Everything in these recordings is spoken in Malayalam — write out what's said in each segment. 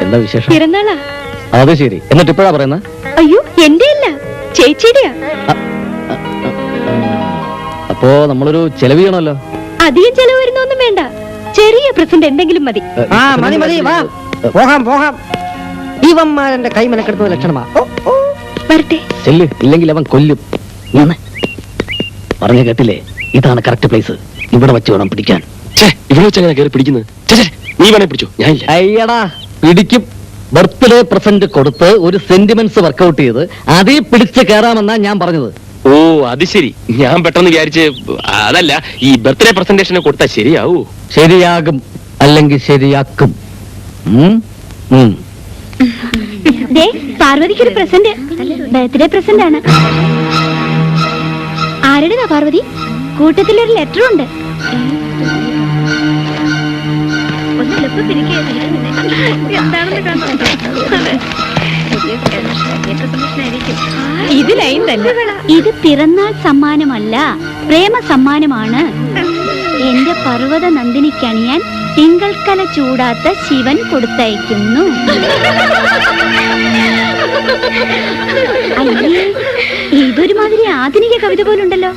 എന്താ വിശേഷം? പിറന്നാളാ? അത് ശരി. എന്നിട്ട് ഇപ്പോഴാ പറയുന്നത്? അയ്യോ, എന്റെ അല്ല, ചേച്ചിയുടെയാ. അപ്പോ നമ്മളൊരു ചെലവ് ചെയ്യണമല്ലോ. അധികം ചെലവ് വരുന്നൊന്നും വേണ്ട, ചെറിയ പ്രസന്റ് എന്തെങ്കിലും മതി. മതി മതി, വാ പോകാം പോകാം. ഇവന്മാരെന്റെ കൈ മെനക്കെടുത്ത ലക്ഷണമാ. വരട്ടെ. ചെല്ല്, ഇല്ലെങ്കിൽ അവൻ കൊല്ലും. പറഞ്ഞു കേട്ടില്ലേ, ഇതാണ് കറക്റ്റ് പ്ലേസ്. ഇവിടെ വെച്ച് വേണം പിടിക്കാൻ. ഇവിടെ വെച്ച് അങ്ങനെ കയറി പിടിക്കുന്നത്? നീ വേണേ പിടിച്ചോ, ഞാനില്ല. അയ്യടാ, പിടിക്കും. ബർത്ത്ഡേ പ്രസന്റ് കൊടുത്ത് ഒരു സെന്റിമെന്റ്സ് വർക്കൗട്ട് ചെയ്ത് അതിൽ പിടിച്ച് കയറാമെന്നാ ഞാൻ പറഞ്ഞത്. ഓ അത് ശരി. ഞാൻ പെട്ടെന്ന് വിചാരിച്ച് അതല്ല, ഈ ബർത്ത്ഡേ പ്രസന്റേഷന് കൊടുത്താൽ ശരിയാവൂ? ശരിയാകും, അല്ലെങ്കിൽ ശരിയാക്കും. പാർവതിക്കൊരു പ്രസന്റ്, ബർത്ത്ഡേ പ്രസന്റ് ആണ്. ആരുടേതാ പാർവതി? കൂട്ടത്തിലൊരു ലെറ്ററും ഉണ്ട്. ഇത് പിറന്നാൾ സമ്മാനമല്ല, പ്രേമ സമ്മാനമാണ്. എന്റെ പർവ്വത നന്ദിനിക്കണിയാൻ തിങ്കൾക്കല ചൂടാത്ത ശിവൻ കൊടുത്തയക്കുന്നു. അയ്യേ, ഇതൊരുമാതിരി ആധുനിക കവിത പോലുണ്ടല്ലോ.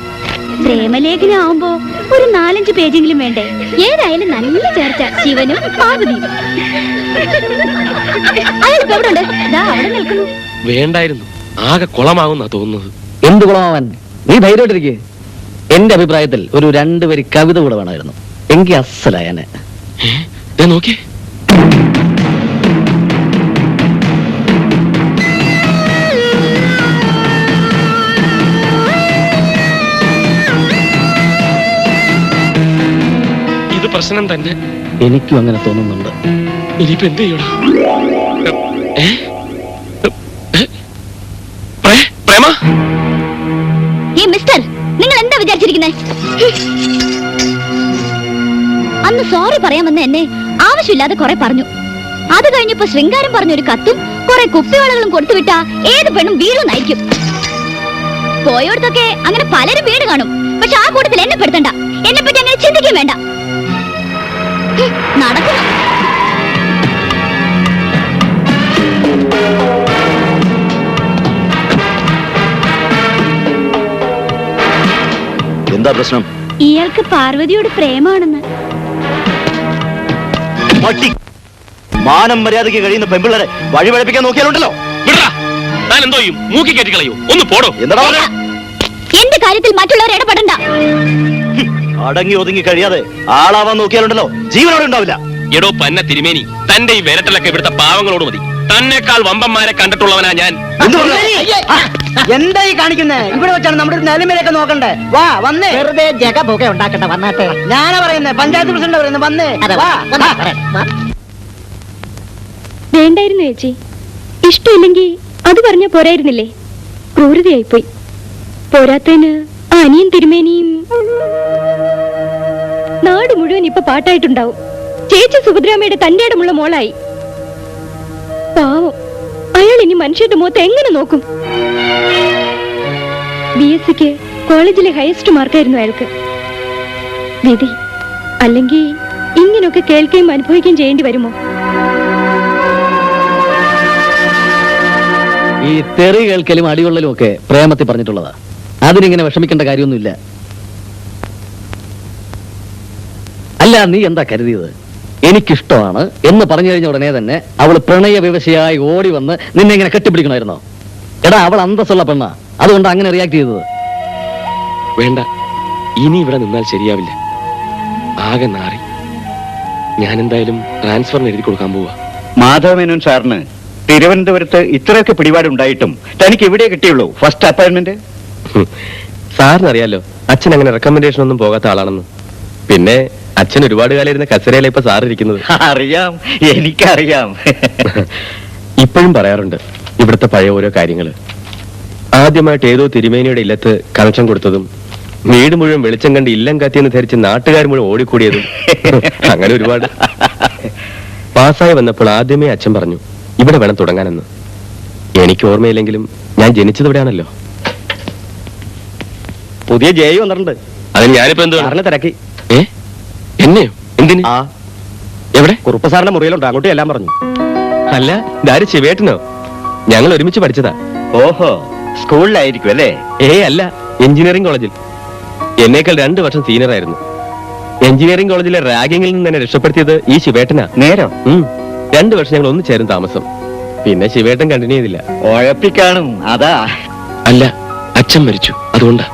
പ്രേമലേഖനാവുമ്പോ ഒരു 4-5 പേജെങ്കിലും വേണ്ടേ? ഏതായാലും നല്ല ചേർച്ച, ശിവനും പാർവതിയും. അയാളിപ്പോ എവിടെ ഉണ്ട്? അവിടെ നിൽക്കുന്നു. വേണ്ടായിരുന്നു, ആകെ കുളമാകുന്നാ തോന്നുന്നത്. എന്ത് കുളമാവാൻ? നീ ധൈര്യമായിട്ടിരിക്കെ. എന്റെ അഭിപ്രായത്തിൽ ഒരു 2 വരി കവിത കൂടെ വേണമായിരുന്നു, എങ്കിൽ അസലായനെ. നോക്കി പ്രശ്നം തന്നെ. എനിക്കും അങ്ങനെ തോന്നുന്നുണ്ട്. ഇനിയിപ്പോ എന്ത് ചെയ്യണം? മിസ്റ്റർ, നിങ്ങൾ എന്താ വിചാരിച്ചിരിക്കുന്നത്? അന്ന് സോറി പറയാമെന്ന് എന്നെ ആവശ്യമില്ലാതെ കുറെ പറഞ്ഞു. അത് കഴിഞ്ഞപ്പോ ശൃംഗാരം പറഞ്ഞൊരു കത്തും കുറെ കുപ്പിവളകളും കൊടുത്തുവിട്ടാ ഏത് പെണ്ണും വീഴുന്നായിരിക്കും. പോയോടത്തൊക്കെ അങ്ങനെ പലരും വീട് കാണും. പക്ഷെ ആ കൂട്ടത്തിൽ എന്നെ പെടുത്തണ്ട. എന്നെ പറ്റി അങ്ങനെ ചിന്തിക്കാൻ വേണ്ട. നടക്കുന്നു. എന്താ പ്രശ്നം? ഇയാൾക്ക് പാർവതിയോട് പ്രേമാണെന്ന്. മാനം മര്യാദയ്ക്ക് കഴിയുന്ന പെമ്പിള്ളരെ വഴിപഴപ്പിക്കാൻ നോക്കിയാലുണ്ടല്ലോ. മൂക്കി കയറ്റി കളയോ? ഒന്ന് പോടോ. എന്താ എന്റെ കാര്യത്തിൽ മറ്റുള്ളവർ ഇടപെടണ്ട. അടങ്ങി ഒതുങ്ങി കഴിയാതെ ആളാവാൻ നോക്കിയാലുണ്ടല്ലോ, ജീവനോടെ ഉണ്ടാവില്ല. എടോ പന്ന തിരുമേനി, തന്റെ ഈ വിരട്ടലൊക്കെ ഇവിടുത്തെ പാവങ്ങളോട് മതി. തന്നെക്കാൾ വമ്പന്മാരെ കണ്ടിട്ടുള്ളവനാ ഞാൻ. എന്തായി കാണിക്കുന്നേ? ഇവിടെ വെച്ചാണ് നമ്മുടെ നിലമേലൊക്കെ നോക്കണ്ടേ. വാ വന്നേ, വെറുതെ ജഗബൊക്കെ ഉണ്ടാക്കട്ടെ. വന്നാട്ടെ. ഞാനാ പറയുന്നേ, പഞ്ചായത്ത് പ്രസിഡന്റ് പറയുന്നത്. വന്നേ. വേണ്ടായിരുന്നു ചേച്ചി, ഇഷ്ടമില്ലെങ്കിൽ അത് പറഞ്ഞ പോരായിരുന്നില്ലേ? ക്രൂരതയായിപ്പോയി. പോരാത്തതിന് അനിയൻ തിരുമേനിയും. നാട് മുഴുവൻ ഇപ്പൊ പാട്ടായിട്ടുണ്ടാവും. ചേച്ചി സുഭദ്രാമയുടെ തന്റെ ഇടമുള്ള മോളായി. പാവം, അയാൾ ഇനി മനുഷ്യരുടെ മുഖത്ത് എങ്ങനെ നോക്കും? BSc കോളേജിലെ ഹയസ്റ്റ് മാർക്കായിരുന്നു അയാൾക്ക്. വിധി. അല്ലെങ്കിൽ ഇങ്ങനൊക്കെ കേൾക്കുകയും അനുഭവിക്കുകയും ചെയ്യേണ്ടി വരുമോ? ഈ തെറി കേൾക്കലും അടികൊള്ളലും ഒക്കെ പ്രേമത്തിൽ പറഞ്ഞിട്ടുള്ളതാ. അതിനിങ്ങനെ വിഷമിക്കേണ്ട കാര്യമൊന്നുമില്ല. അല്ല, നീ എന്താ കരുതിയത്? എനിക്കിഷ്ടമാണ് എന്ന് പറഞ്ഞു കഴിഞ്ഞ ഉടനെ തന്നെ അവൾ പ്രണയ വിവശയായി ഓടി വന്ന് നിന്നെ ഇങ്ങനെ കെട്ടിപ്പിടിക്കണമായിരുന്നോ? എടാ, അവൾ അന്തസ്സുള്ള പെണ്ണാ, അതുകൊണ്ട് അങ്ങനെ റിയാക്ട് ചെയ്തത്. വേണ്ട, ഇനി ഇവിടെ നിന്നാൽ ശരിയാവില്ല. ആകെ നാറി. ഞാൻ എന്തായാലും ട്രാൻസ്ഫറിന് എഴുതി കൊടുക്കാൻ പോവാ. മാധവമേനോൻ സാറിന് തിരുവനന്തപുരത്ത് ഇത്രയൊക്കെ പിടിപാടുണ്ടായിട്ടും തനിക്ക് എവിടെ കിട്ടിയുള്ളൂ ഫസ്റ്റ് അപ്പോയിന്റ്മെന്റ്? സാറിന് അറിയാലോ, അച്ഛൻ അങ്ങനെ റെക്കമെൻഡേഷൻ ഒന്നും പോകാത്ത ആളാണെന്ന്. പിന്നെ അച്ഛൻ ഒരുപാട് കാലം ഇരുന്ന കസരയില ഇപ്പൊ സാർ ഇരിക്കുന്നത്. അറിയാം, എനിക്കറിയാം. ഇപ്പോഴും പറയാറുണ്ട് ഇവിടുത്തെ പഴയ ഓരോ കാര്യങ്ങള്. ആദ്യമായിട്ട് ഏതോ തിരുമേനിയുടെ ഇല്ലത്ത് കണക്ഷൻ കൊടുത്തതും, വീട് മുഴുവൻ വെളിച്ചം കണ്ട് ഇല്ലം കത്തിയെന്ന് ധരിച്ച് നാട്ടുകാർ മുഴുവൻ ഓടിക്കൂടിയതും, അങ്ങനെ ഒരുപാട്. പാസ്സായി വന്നപ്പോൾ ആദ്യമേ അച്ഛൻ പറഞ്ഞു ഇവിടെ വേണം തുടങ്ങാനെന്ന്. എനിക്ക് ഓർമ്മയില്ലെങ്കിലും ഞാൻ ജനിച്ചത് ഇവിടെയാണല്ലോ. പുതിയ ജയ വന്നിട്ടുണ്ട്. അതിന് ഞാനിപ്പോ എന്ത് സാറിനെ തിരക്കി. എന്നെയോ? എന്തിന്? എവിടെ? കുറുപ്പ് സാറിന്റെ മുറിയിലുണ്ട്, അങ്ങോട്ടും എല്ലാം പറഞ്ഞു. അല്ല, ഇതാര് ശിവേട്ടനോ? ഞങ്ങൾ ഒരുമിച്ച് പഠിച്ചതാ. ഓഹോ, സ്കൂളിലായിരിക്കും അല്ലേ? അല്ല, എഞ്ചിനീയറിംഗ് കോളേജിൽ. എന്നേക്കാൾ 2 വർഷം സീനിയർ ആയിരുന്നു. എഞ്ചിനീയറിംഗ് കോളേജിലെ റാഗിങ്ങിൽ നിന്ന് എന്നെ രക്ഷപ്പെടുത്തിയത് ഈ ശിവേട്ടനാ. നേരോ? 2 വർഷം ഞങ്ങൾ ഒന്ന് ചേരും താമസം. പിന്നെ ശിവേട്ടൻ കണ്ടിന്യൂ ചെയ്തില്ല. ഉഴപ്പിക്കാണും, അതാ. അല്ല, അച്ഛൻ മരിച്ചു, അതുകൊണ്ടാ.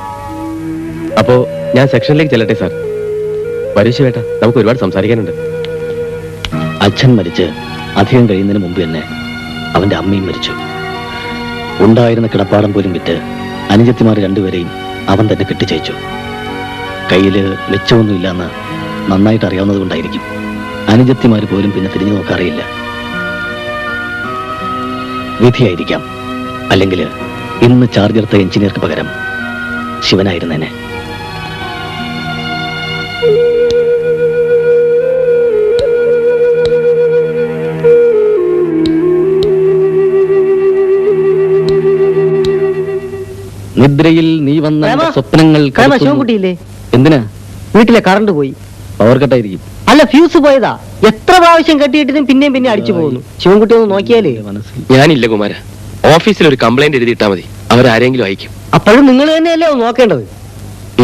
അപ്പോ ഞാൻ സെക്ഷനിലേക്ക് ചെല്ലട്ടെ സാർ? വരൂ ശിവേട്ട, നമുക്ക് ഒരുപാട് സംസാരിക്കാനുണ്ട്. അച്ഛൻ മരിച്ച് അധികം കഴിയുന്നതിന് മുമ്പ് തന്നെ അവന്റെ അമ്മയും മരിച്ചു. ഉണ്ടായിരുന്ന കിടപ്പാടം പോലും വിറ്റ് അനുജത്തിമാർ 2 പേരെയും അവൻ തന്നെ കെട്ടിച്ചയച്ചു. കയ്യില് മെച്ചമൊന്നുമില്ലെന്ന് നന്നായിട്ട് അറിയാവുന്നത് കൊണ്ടായിരിക്കും അനുജത്തിമാർ പോലും പിന്നെ തിരിഞ്ഞു നോക്കാറിയില്ല. വിധിയായിരിക്കാം, അല്ലെങ്കിൽ ഇന്ന് ചാർജ് എടുത്ത എഞ്ചിനീയർക്ക് പകരം ശിവനായിരുന്നേനെ. നിദ്രയിൽ നീ വന്ന പ്രേമ, സ്വപ്നങ്ങൾ കരുത്തുന്നു. ശിവൻകുട്ടിയില്ലേ? എന്തിനാ? വീട്ടിലെ കറണ്ട് പോയി. പവർ കട്ടായിരിക്കും. അല്ല, ഫ്യൂസ് പോയതാ. എത്ര പ്രാവശ്യം കെട്ടിയിട്ടിട്ടും പിന്നെയും പിന്നെ അടിച്ചു പോകുന്നു. ശിവൻകുട്ടി ഒന്ന് നോക്കിയാലേ. മനസ്സിൽ ഞാനില്ല കുമാര. ഓഫീസിൽ ഒരു കംപ്ലൈന്റ് എഴുതിയിട്ടാ മതി, അവരാരെങ്കിലും അയക്കും. അപ്പോഴും നിങ്ങൾ തന്നെയല്ലേ ഒന്ന് നോക്കേണ്ടത്.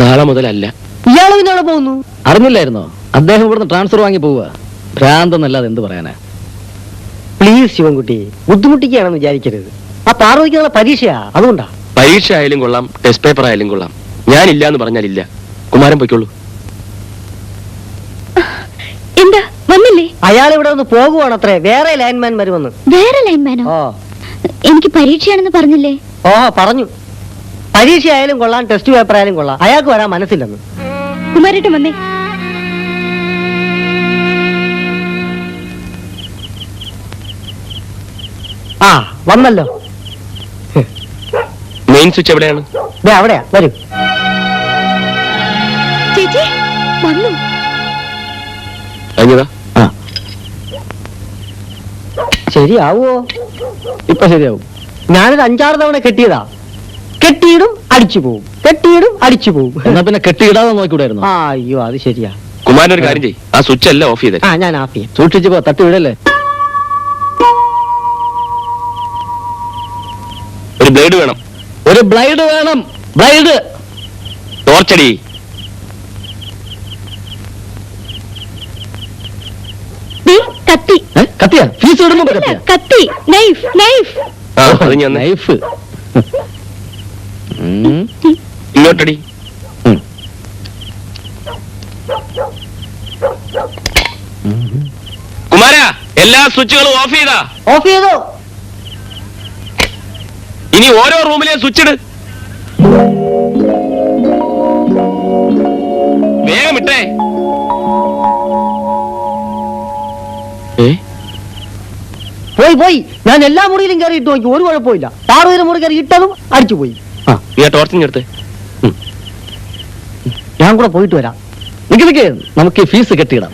നാളെ മുതലല്ല. ഇയാള് പിന്നെ അവിടെ പോകുന്നു. അറിഞ്ഞില്ലായിരുന്നോ? അദ്ദേഹം ഇവിടുന്ന് ട്രാൻസ്ഫർ വാങ്ങി പോവുക. ഭ്രാന്തെന്നല്ലാതെ എന്ത് പറയാനാ? പ്ലീസ് ശിവൻകുട്ടി, ബുദ്ധിമുട്ടിക്കുകയാണെന്ന് വിചാരിക്കരുത്. ആ പാർവതിക്കുള്ള പരീക്ഷയാ, അതുകൊണ്ടാ. പരീക്ഷ ആയാലും കൊള്ളാം, ടെസ്റ്റ് പേപ്പർ ആയാലും കൊള്ളാം. ഞാനില്ല എന്ന് പറഞ്ഞാലില്ല. കുമാരൻ പൊയ്ക്കോളൂ. എന്താ വന്നില്ലേ? അയാൾ ഇവിടെ ഒന്ന് പോകുവാണത്രേ. വേറെ ലൈൻമാൻ വരുമെന്ന്. വേറെ ലൈൻമാനോ? ഓ എനിക്ക് പരീക്ഷയാണെന്ന് പറഞ്ഞില്ലേ? ഓ പറഞ്ഞു. പരീക്ഷ ആയാലും കൊള്ളാം, ടെസ്റ്റ് പേപ്പർ ആയാലും കൊള്ളാം, അയാൾക്ക് വരാൻ മനസ്സില്ലെന്ന്. കുമാരേട്ടൻ വന്നേ. ആ വന്നല്ലോ. മെയിൻ സ്വിച്ച് എവിടെയാണ്? ദേ അവിടെയാ, വരൂ. ചേച്ചി വന്നു. അഞ്ഞതാ. ശരിയാവോ? ഇപ്പൊ ശരിയാവും. ഞാനൊരു 5-6 തവണ കെട്ടിയതാ. കെട്ടിയിടും അടിച്ചു പോവും, കെട്ടിയിടും അടിച്ചു പോവും. എന്നാ പിന്നെ കെട്ടിയിടാതെ നോക്കിവിടായിരുന്നു. ആ അയ്യോ, അത് ശരിയാ. കുമാരൻ ഒരു കാര്യം ചെയ്യ്, ആ സ്വിച്ച് എല്ലാം ഓഫ് ചെയ്തേ. ആ ഞാൻ ആഫ് ചെയ്യാം. സൂക്ഷിച്ചു പോ, തട്ടി വിടല്ലേ. ഒരു ബ്ലേഡ് വേണം. ഒരു ബ്ലൈഡ് വേണം. ബ്ലൈഡ്. ടോർച്ചടി. ദേ, കത്തി. കത്തിയാ? ഫീസ് ഇടുമ്പോ അല്ല, കത്തിയാ? കത്തി. Knife knife. ആ, അത് ഞാൻ നൈഫ്. ഇങ്ങോട്ടടി. കുമാര, എല്ലാ സ്വിച്ചുകളും ഓഫ് ചെയ്താ? ഓഫ് ചെയ്തോ? ഇനി ഓരോ റൂമിലെ സ്വിച്ച് ഇട്. വേഗം ഇട്ടേ. പോയി പോയി. ഞാൻ എല്ലാ മുറിയിലും കയറി ഇട്ട് നോക്കി, ഒരു കുഴപ്പമില്ല. പാർവതിയുടെ മുറി കയറി ഇട്ടതും അടിച്ചു പോയി. നീ ടോർച്ചിഞ്ഞെടുത്ത്. ഞാൻ കൂടെ പോയിട്ട് വരാം. നിക്ക് നമുക്ക് ഈ ഫീസ് കെട്ടിയിടാം.